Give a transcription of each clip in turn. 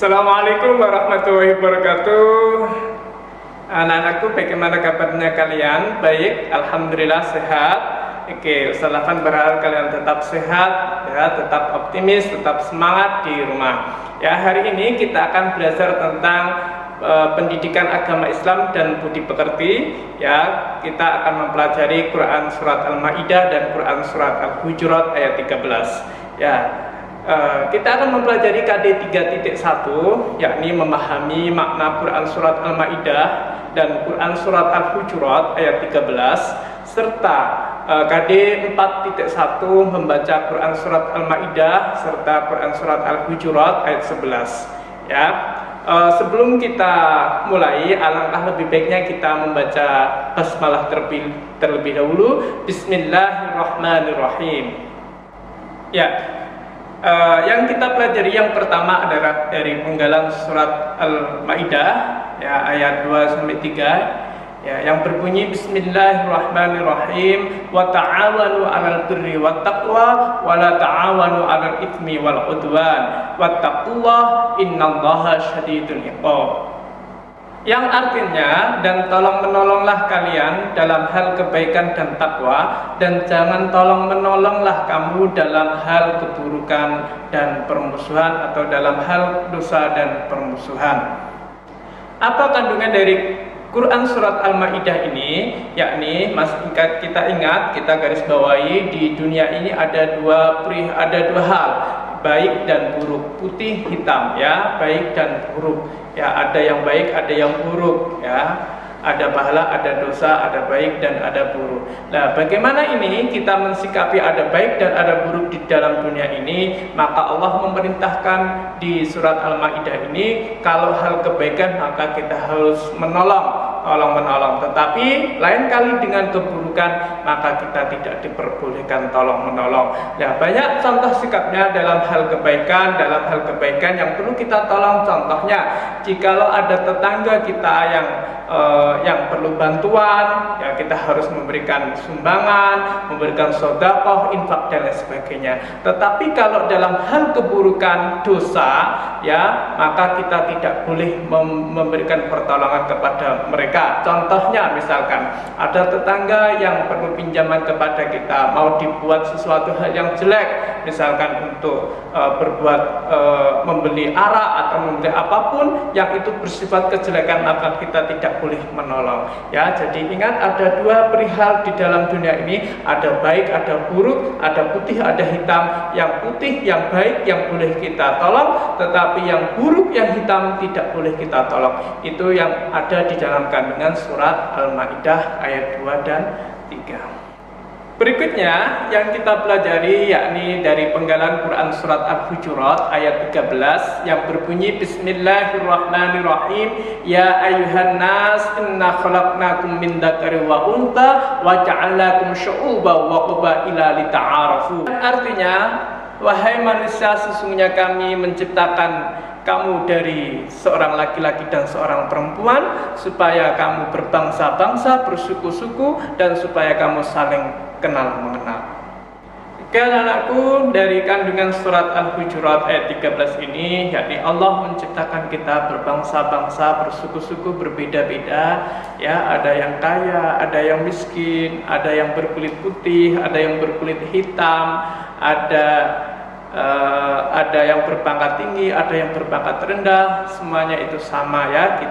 Assalamualaikum warahmatullahi wabarakatuh. Anak-anakku, bagaimana kabarnya kalian? Baik, alhamdulillah sehat. Oke, Ustaz Afan berharap kalian tetap sehat, ya, tetap optimis, tetap semangat di rumah. Ya, hari ini kita akan belajar tentang pendidikan agama Islam dan budi pekerti. Ya, kita akan mempelajari Quran surat Al-Maidah dan Quran surat Al-Hujurat ayat 13. Ya. Kita akan mempelajari KD 3.1, yakni memahami makna Quran surat Al-Maidah dan Quran surat Al-Hujurat ayat 13, serta KD 4.1 membaca Quran surat Al-Maidah serta Quran surat Al-Hujurat ayat 11. Ya, sebelum kita mulai, alangkah lebih baiknya kita membaca basmalah terlebih dahulu. Bismillahirrahmanirrahim. Ya. Yang kita pelajari yang pertama adalah dari penggalan surat Al-Maidah, ya, ayat 2-3, ya, yang berbunyi Bismillahirrahmanirrahim, wa ta'awanu 'alal birri wat taqwa wa la ta'awanu 'alal itsmi wal 'udwan wattaqullaha innallaha syadidul iqab. Yang artinya, dan tolong menolonglah kalian dalam hal kebaikan dan takwa, dan jangan tolong menolonglah kamu dalam hal keburukan dan permusuhan, atau dalam hal dosa dan permusuhan. Apa kandungan dari Quran surat Al-Maidah ini? Yakni, kita ingat, kita garis bawahi, di dunia ini ada dua hal, baik dan buruk, putih hitam, ya, baik dan buruk, ya, ada yang baik, ada yang buruk, ya, ada pahala, ada dosa, ada baik dan ada buruk. Nah, bagaimana ini kita mensikapi ada baik dan ada buruk di dalam dunia ini? Maka Allah memerintahkan di surat Al-Maidah ini, kalau hal kebaikan maka kita harus menolong, tetapi lain kali dengan keburukan maka kita tidak diperbolehkan tolong menolong. Nah, banyak contoh sikapnya dalam hal kebaikan yang perlu kita tolong. Contohnya, jikalau ada tetangga kita yang perlu bantuan, ya, kita harus memberikan sumbangan, memberikan sedekah, infak dan lain sebagainya. Tetapi kalau dalam hal keburukan, dosa, ya, maka kita tidak boleh memberikan pertolongan kepada mereka. Contohnya, misalkan ada tetangga yang perlu pinjaman kepada kita, mau dibuat sesuatu hal yang jelek, misalkan untuk membeli arak atau membeli apapun yang itu bersifat kejelekan, maka kita tidak boleh menolong. Ya, jadi ingat, ada dua perihal di dalam dunia ini, ada baik, ada buruk, ada putih, ada hitam. Yang putih, yang baik, yang boleh kita tolong, tetapi yang buruk, yang hitam tidak boleh kita tolong. Itu yang ada di dalam kandungan surat Al-Maidah ayat 2 dan 3. Berikutnya yang kita pelajari yakni dari penggalan Quran surat Al-Hujurat ayat 13 yang berbunyi Bismillahirrahmanirrahim, ya ayyuhan nas inna khalaqnakum min dzakari wa untha wa ja'alnakum syu'uban wa qabaila lita'arafu. Artinya, wahai manusia, sesungguhnya kami menciptakan kamu dari seorang laki-laki dan seorang perempuan, supaya kamu berbangsa-bangsa, bersuku-suku, dan supaya kamu saling kenal mengenal. Anak-anakku, dari kandungan surat Al-Hujurat ayat 13 ini, yakni Allah menciptakan kita berbangsa-bangsa, bersuku-suku, berbeda-beda, ya, ada yang kaya, ada yang miskin, ada yang berkulit putih, ada yang berkulit hitam, ada yang berpangkat tinggi, ada yang berpangkat rendah, semuanya itu sama, ya,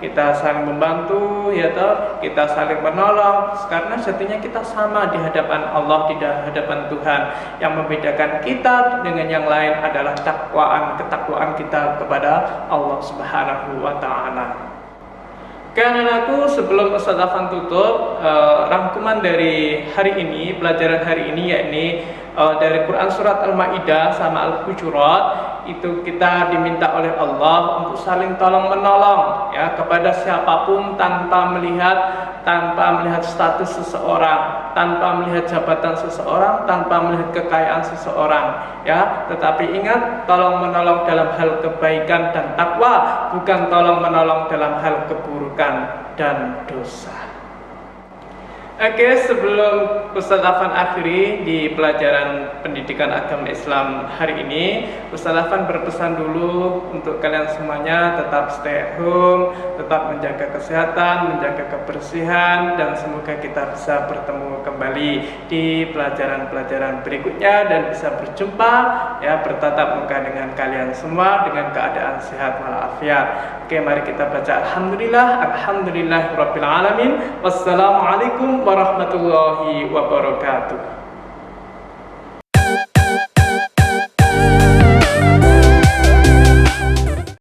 kita saling membantu, ya toh, kita saling menolong, karena sejatinya kita sama di hadapan Allah, di hadapan Tuhan. Yang membedakan kita dengan yang lain adalah ketakwaan kita kepada Allah Subhanahu wa taala. Karena aku, sebelum Ustaz Afan tutup, rangkuman dari hari ini, pelajaran hari ini, yakni dari Quran surat Al-Maidah sama Al-Hujurat, itu kita diminta oleh Allah untuk saling tolong menolong, ya, kepada siapapun, tanpa melihat status seseorang, tanpa melihat jabatan seseorang, tanpa melihat kekayaan seseorang, ya. Tetapi ingat, tolong menolong dalam hal kebaikan dan takwa, bukan tolong menolong dalam hal keburukan dan dosa. Oke, sebelum Ustaz Afan akhiri di pelajaran pendidikan agama Islam hari ini, Ustaz Afan berpesan dulu untuk kalian semuanya tetap stay at home, tetap menjaga kesehatan, menjaga kebersihan, dan semoga kita bisa bertemu kembali di pelajaran-pelajaran berikutnya dan bisa berjumpa, ya, bertatap muka dengan kalian semua dengan keadaan sehat walafiat. Oke, mari kita baca alhamdulillahirabbil alamin. Wassalamualaikum warahmatullahi wabarakatuh.